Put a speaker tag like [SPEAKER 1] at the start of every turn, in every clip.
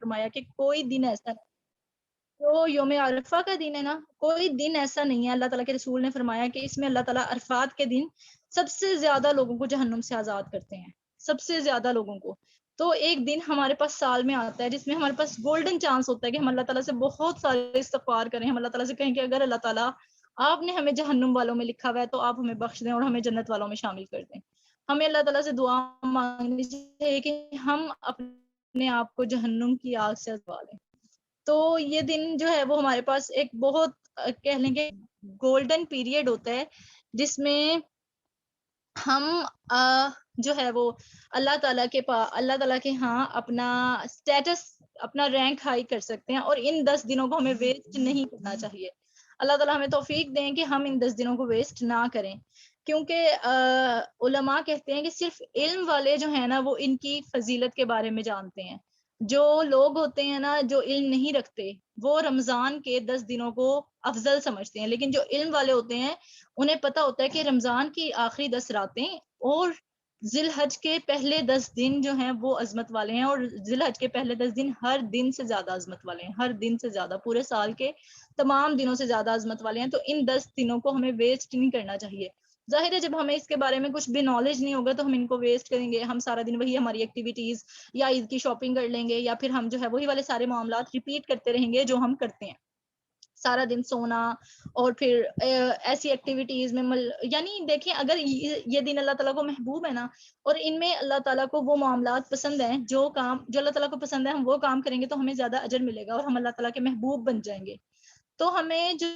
[SPEAKER 1] فرمایا کہ کوئی دن ایسا جو یوم عرفہ کا دن ہے نا، کوئی دن ایسا نہیں ہے، اللہ تعالیٰ کے رسول نے فرمایا کہ اس میں اللہ تعالیٰ عرفات کے دن سب سے زیادہ لوگوں کو جہنم سے آزاد کرتے ہیں، سب سے زیادہ لوگوں کو. تو ایک دن ہمارے پاس سال میں آتا ہے جس میں ہمارے پاس گولڈن چانس ہوتا ہے کہ ہم اللہ تعالیٰ سے بہت سارے استغفار کریں. ہم اللہ تعالیٰ سے کہیں کہ اگر اللہ تعالیٰ آپ نے ہمیں جہنم والوں میں لکھا ہوا ہے تو آپ ہمیں بخش دیں اور ہمیں جنت والوں میں شامل کر دیں. ہمیں اللہ تعالیٰ سے دعا مانگنی چاہیے کہ ہم اپنے آپ کو جہنم کی آگ سے بچا لیں. تو یہ دن جو ہے وہ ہمارے پاس ایک بہت کہہ لیں گے گولڈن پیریڈ ہوتا ہے جس میں ہم جو ہے وہ اللہ تعالیٰ کے ہاں اپنا اسٹیٹس، اپنا رینک ہائی کر سکتے ہیں، اور ان 10 دنوں کو ہمیں ویسٹ نہیں کرنا چاہیے. اللہ تعالیٰ ہمیں توفیق دیں کہ ہم ان 10 دنوں کو ویسٹ نہ کریں، کیونکہ علماء کہتے ہیں کہ صرف علم والے جو ہیں نا وہ ان کی فضیلت کے بارے میں جانتے ہیں. جو لوگ ہوتے ہیں نا جو علم نہیں رکھتے وہ رمضان کے 10 دنوں کو افضل سمجھتے ہیں، لیکن جو علم والے ہوتے ہیں انہیں پتا ہوتا ہے کہ رمضان کی آخری 10 راتیں اور ذی الحج کے پہلے 10 دن جو ہیں وہ عظمت والے ہیں، اور ذی الحج کے پہلے 10 دن ہر دن سے زیادہ عظمت والے ہیں، ہر دن سے زیادہ، پورے سال کے تمام دنوں سے زیادہ عظمت والے ہیں. تو ان 10 دنوں کو ہمیں ویسٹ نہیں کرنا چاہیے. ظاہر ہے جب ہمیں اس کے بارے میں کچھ بھی نالج نہیں ہوگا تو ہم ان کو ویسٹ کریں گے. ہم سارا دن وہی ہماری ایکٹیویٹیز یا عید کی شاپنگ کر لیں گے، یا پھر ہم جو ہے وہی والے سارے معاملات ریپیٹ کرتے رہیں گے جو ہم کرتے ہیں، سارا دن سونا اور پھر ایسی ایکٹیویٹیز میں یعنی دیکھیں اگر یہ دن اللہ تعالیٰ کو محبوب ہے نا، اور ان میں اللہ تعالیٰ کو وہ معاملات پسند ہیں، جو کام جو اللہ تعالیٰ کو پسند ہے ہم وہ کام کریں گے تو ہمیں زیادہ اجر ملے گا اور ہم اللہ تعالیٰ کے محبوب بن جائیں گے. تو ہمیں جو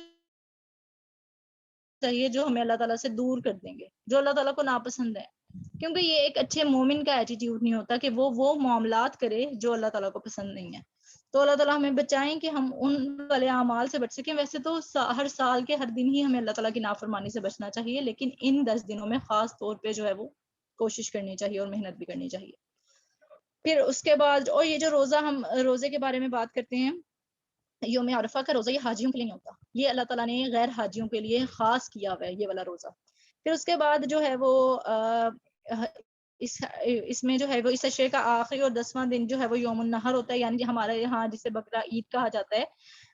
[SPEAKER 1] چاہیے جو ہمیں اللہ تعالیٰ سے دور کر دیں گے، جو اللہ تعالیٰ کو ناپسند ہے، کیونکہ یہ ایک اچھے مومن کا ایٹیٹیوڈ نہیں ہوتا کہ وہ معاملات کرے جو اللہ تعالیٰ کو پسند نہیں ہے. تو اللہ تعالیٰ ہمیں بچائیں کہ ہم ان والے اعمال سے بچ سکیں. ویسے تو ہر سال کے ہر دن ہی ہمیں اللہ تعالیٰ کی نافرمانی سے بچنا چاہیے، لیکن ان 10 دنوں میں خاص طور پہ جو ہے وہ کوشش کرنی چاہیے اور محنت بھی کرنی چاہیے. پھر اس کے بعد اور یہ جو ہم روزے کے بارے میں بات کرتے ہیں، یوم عرفہ کا روزہ یہ حاجیوں کے لیے نہیں ہوتا، یہ اللہ تعالیٰ نے غیر حاجیوں کے لیے خاص کیا ہوا ہے یہ والا روزہ. پھر اس کے بعد جو ہے وہ اس میں جو ہے وہ اس عشرے کا آخری اور 10واں دن جو ہے وہ یوم النحر ہوتا ہے، یعنی ہمارے یہاں جسے بقرہ عید کہا جاتا ہے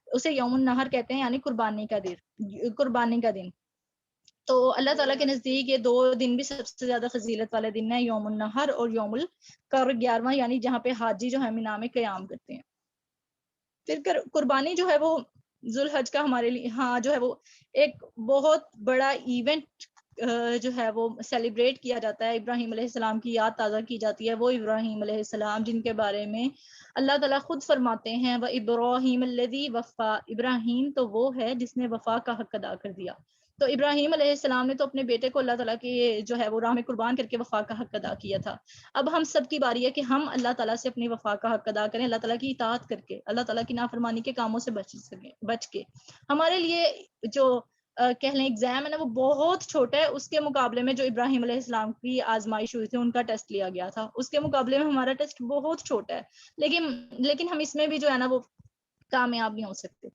[SPEAKER 1] اسے یوم النحر کہتے ہیں، یعنی قربانی کا دن. تو اللہ تعالیٰ کے نزدیک یہ 2 دن بھی سب سے زیادہ فضیلت والے دن ہیں، یوم النحر اور یوم القر 11واں، یعنی جہاں پہ حاجی جو ہے مینا میں قیام کرتے ہیں. پھر قربانی جو ہے وہ ذو الحج کا ہمارے لیے ہاں جو ہے وہ ایک بہت بڑا ایونٹ جو ہے وہ سیلیبریٹ کیا جاتا ہے. ابراہیم علیہ السلام کی یاد تازہ کی جاتی ہے. وہ ابراہیم علیہ السلام جن کے بارے میں اللہ تعالیٰ خود فرماتے ہیں وَإِبْرَاهِيمَ الَّذِي وَفَّى، ابراہیم تو وہ ہے جس نے وفا کا حق ادا کر دیا. تو ابراہیم علیہ السلام نے تو اپنے بیٹے کو اللہ تعالیٰ کی جو ہے وہ راہ میں قربان کر کے وفا کا حق ادا کیا تھا. اب ہم سب کی باری ہے کہ ہم اللہ تعالیٰ سے اپنی وفا کا حق ادا کریں، اللہ تعالیٰ کی اطاعت کر کے، اللہ تعالیٰ کی نافرمانی کے کاموں سے بچ کے. ہمارے لیے جو کہہ لیں ایگزام ہے نا وہ بہت چھوٹا ہے اس کے مقابلے میں جو ابراہیم علیہ السلام کی آزمائش ہوئی تھی، ان کا ٹیسٹ لیا گیا تھا، اس کے مقابلے میں ہمارا ٹیسٹ بہت چھوٹا ہے. لیکن ہم اس میں بھی جو ہے نا وہ کامیاب نہیں ہو سکتے،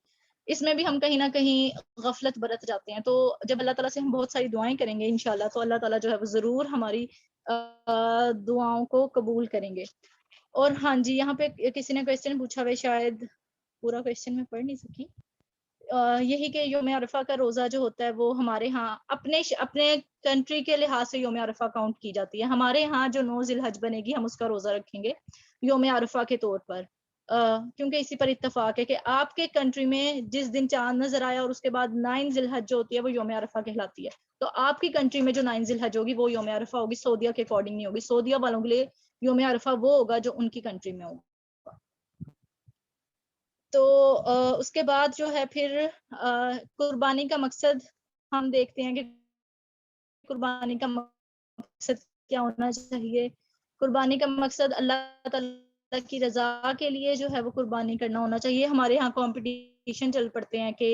[SPEAKER 1] اس میں بھی ہم کہیں نہ کہیں غفلت برت جاتے ہیں. تو جب اللہ تعالیٰ سے ہم بہت ساری دعائیں کریں گے انشاءاللہ تو اللہ تعالیٰ جو ہے وہ ضرور ہماری دعاؤں کو قبول کریں گے. اور ہاں جی یہاں پہ کسی نے کویسچن پوچھا ہوئے، شاید پورا کویسچن میں پڑھ نہیں سکی، یہی کہ یوم عرفہ کا روزہ جو ہوتا ہے وہ ہمارے ہاں اپنے کنٹری کے لحاظ سے یوم عرفہ کاؤنٹ کی جاتی ہے. ہمارے ہاں جو 9 ذی الحج بنے گی ہم اس کا روزہ رکھیں گے یوم عرفہ کے طور پر، کیونکہ اسی پر اتفاق ہے کہ آپ کے کنٹری میں جس دن چاند نظر آیا اور اس کے بعد 9 ذی الحج جو ہوتی ہے وہ یوم عرفہ کہلاتی ہے. تو آپ کی کنٹری میں جو 9 ذی الحج ہوگی وہ یوم عرفہ ہوگی، سعودیہ کے اکارڈنگ نہیں ہوگی. سعودیہ والوں کے لیے یوم عرفہ وہ ہوگا جو ان کی کنٹری میں ہوگا. تو اس کے بعد جو ہے پھر قربانی کا مقصد ہم دیکھتے ہیں کہ قربانی کا مقصد کیا ہونا چاہیے. قربانی کا مقصد اللہ تعالیٰ کی رضا کے لیے جو ہے وہ قربانی کرنا ہونا چاہیے. ہمارے ہاں کمپٹیشن چل پڑتے ہیں کہ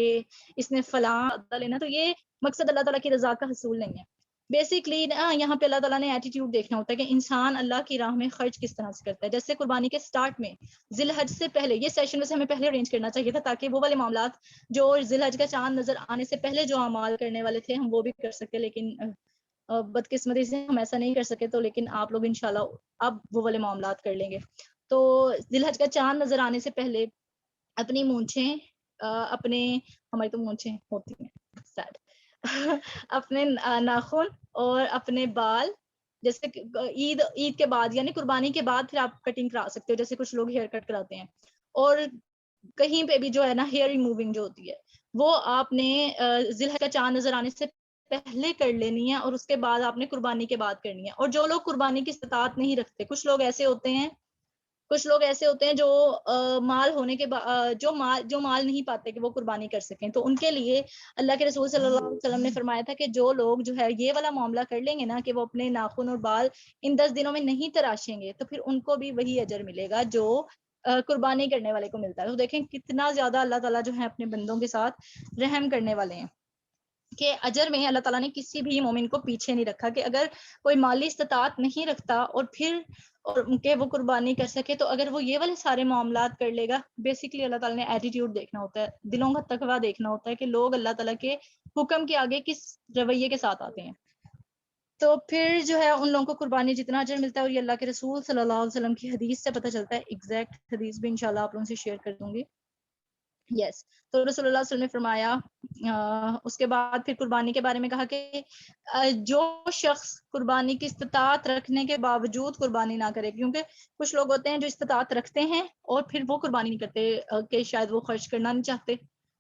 [SPEAKER 1] اس نے فلاں لینا، تو یہ مقصد اللہ تعالیٰ کی رضا کا حصول نہیں ہے. بیسکلی یہاں پہ اللہ تعالیٰ نے ایٹیٹیوڈ دیکھنا ہوتا ہے کہ انسان اللہ کی راہ میں خرچ کس طرح سے کرتا ہے. جیسے قربانی کے سٹارٹ میں ذی الحج سے پہلے، یہ سیشن ویسے ہمیں پہلے ارینج کرنا چاہیے تھا تاکہ وہ والے معاملات جو ذی الحج کا چاند نظر آنے سے پہلے جو اعمال کرنے والے تھے ہم وہ بھی کر سکے، لیکن بدقسمتی سے ہم ایسا نہیں کر سکے. تو لیکن آپ لوگ انشاءاللہ اب وہ والے معاملات کر لیں گے. تو ذی الحج کا چاند نظر آنے سے پہلے اپنی مونچھیں اپنے ہماری تو مونچھیں ہوتی ہیں سیڈ اپنے ناخن اور اپنے بال جیسے عید کے بعد یعنی قربانی کے بعد پھر آپ کٹنگ کرا سکتے ہو، جیسے کچھ لوگ ہیئر کٹ کراتے ہیں، اور کہیں پہ بھی جو ہے نا ہیئر ریموونگ جو ہوتی ہے وہ آپ نے ذی الحج کا چاند نظر آنے سے پہلے کر لینی ہے، اور اس کے بعد آپ نے قربانی کے بعد کرنی ہے۔ اور جو لوگ قربانی کی استطاعت نہیں رکھتے، کچھ لوگ ایسے ہوتے ہیں جو مال ہونے کے بعد جو مال نہیں پاتے کہ وہ قربانی کر سکیں، تو ان کے لیے اللہ کے رسول صلی اللہ علیہ وسلم نے فرمایا تھا کہ جو لوگ جو ہے یہ والا معاملہ کر لیں گے نا کہ وہ اپنے ناخن اور بال ان 10 دنوں میں نہیں تراشیں گے، تو پھر ان کو بھی وہی اجر ملے گا جو قربانی کرنے والے کو ملتا ہے۔ تو دیکھیں کتنا زیادہ اللہ تعالیٰ جو ہے اپنے بندوں کے ساتھ رحم کرنے والے ہیں کہ اجر میں اللہ تعالیٰ نے کسی بھی مومن کو پیچھے نہیں رکھا، کہ اگر کوئی مالی استطاعت نہیں رکھتا اور پھر کہ وہ قربانی کر سکے، تو اگر وہ یہ والے سارے معاملات کر لے گا، بیسیکلی اللہ تعالیٰ نے ایٹیٹیوڈ دیکھنا ہوتا ہے، دلوں کا تقویٰ دیکھنا ہوتا ہے کہ لوگ اللہ تعالیٰ کے حکم کے آگے کس رویے کے ساتھ آتے ہیں، تو پھر جو ہے ان لوگوں کو قربانی جتنا اجر ملتا ہے، اور یہ اللہ کے رسول صلی اللہ علیہ وسلم کی حدیث سے پتہ چلتا ہے، ایگزیکٹ حدیث بھی انشاءاللہ آپ لوگوں سے شیئر کر دوں گی۔ یس تو رسول اللہ صلی اللہ علیہ وسلم نے فرمایا اس کے بعد پھر قربانی کے بارے میں کہا کہ جو شخص قربانی کی استطاعت رکھنے کے باوجود قربانی نہ کرے، کیونکہ کچھ لوگ ہوتے ہیں جو استطاعت رکھتے ہیں اور پھر وہ قربانی نہیں کرتے کہ شاید وہ خرچ کرنا نہیں چاہتے،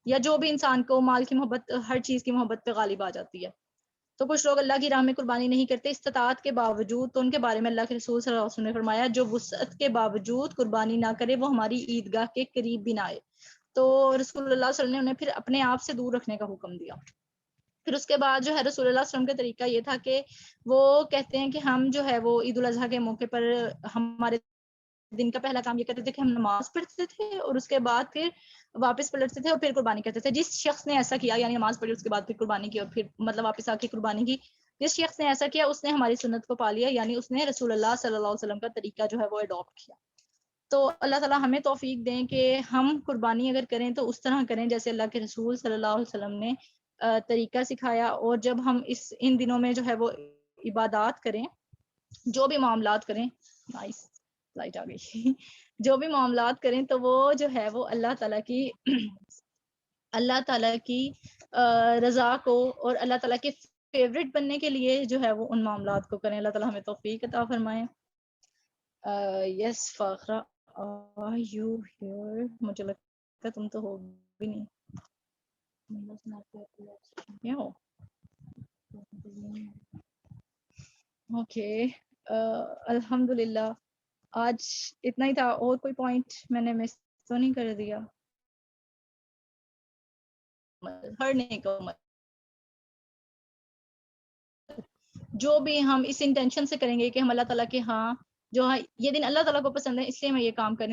[SPEAKER 1] یا جو بھی انسان کو مال کی محبت ہر چیز کی محبت پہ غالب آ جاتی ہے، تو کچھ لوگ اللہ کی راہ میں قربانی نہیں کرتے استطاعت کے باوجود، تو ان کے بارے میں اللہ کے رسول صلی اللہ علیہ وسلم نے فرمایا جو وسعت کے باوجود قربانی نہ کرے وہ ہماری عیدگاہ کے قریب بھی نہ آئے۔ تو رسول اللہ صلی اللہ علیہ وسلم نے انہیں پھر اپنے آپ سے دور رکھنے کا حکم دیا۔ پھر اس کے بعد جو ہے رسول اللہ صلی اللہ علیہ وسلم کا طریقہ یہ تھا کہ وہ کہتے ہیں کہ ہم جو ہے وہ عید الاضحیٰ کے موقع پر ہمارے دن کا پہلا کام یہ کرتے تھے کہ ہم نماز پڑھتے تھے، اور اس کے بعد پھر واپس پلٹتے تھے اور پھر قربانی کرتے تھے۔ جس شخص نے ایسا کیا، یعنی نماز پڑھی اس کے بعد پھر قربانی کی اور پھر مطلب واپس آ کے قربانی کی، جس شخص نے ایسا کیا اس نے ہماری سنت کو پا لیا، یعنی اس نے رسول اللہ صلی اللہ علیہ وسلم کا طریقہ جو ہے وہ اڈاپٹ کیا۔ تو اللہ تعالیٰ ہمیں توفیق دیں کہ ہم قربانی اگر کریں تو اس طرح کریں جیسے اللہ کے رسول صلی اللہ علیہ وسلم نے طریقہ سکھایا، اور جب ہم ان دنوں میں جو ہے وہ عبادات کریں، جو بھی معاملات کریں، نائس لائٹ آ گئی جو بھی معاملات کریں تو وہ جو ہے وہ اللہ تعالیٰ کی رضا کو اور اللہ تعالیٰ کے فیوریٹ بننے کے لیے جو ہے وہ ان معاملات کو کریں۔ اللہ تعالیٰ ہمیں توفیق عطا فرمائے۔ یس فاخرہ are you here؟ مجھے لگتا ہے تم تو ہو بھی نہیں۔ اوکے الحمدللہ آج اتنا ہی تھا، اور کوئی پوائنٹ میں نے مس تو نہیں کر دیا؟ جو بھی ہم اس انٹینشن سے کریں گے کہ ہم اللہ تعالیٰ کے ہاں جو یہ دن اللہ تعالیٰ کو پسند ہے اس لیے میں یہ کام کرنے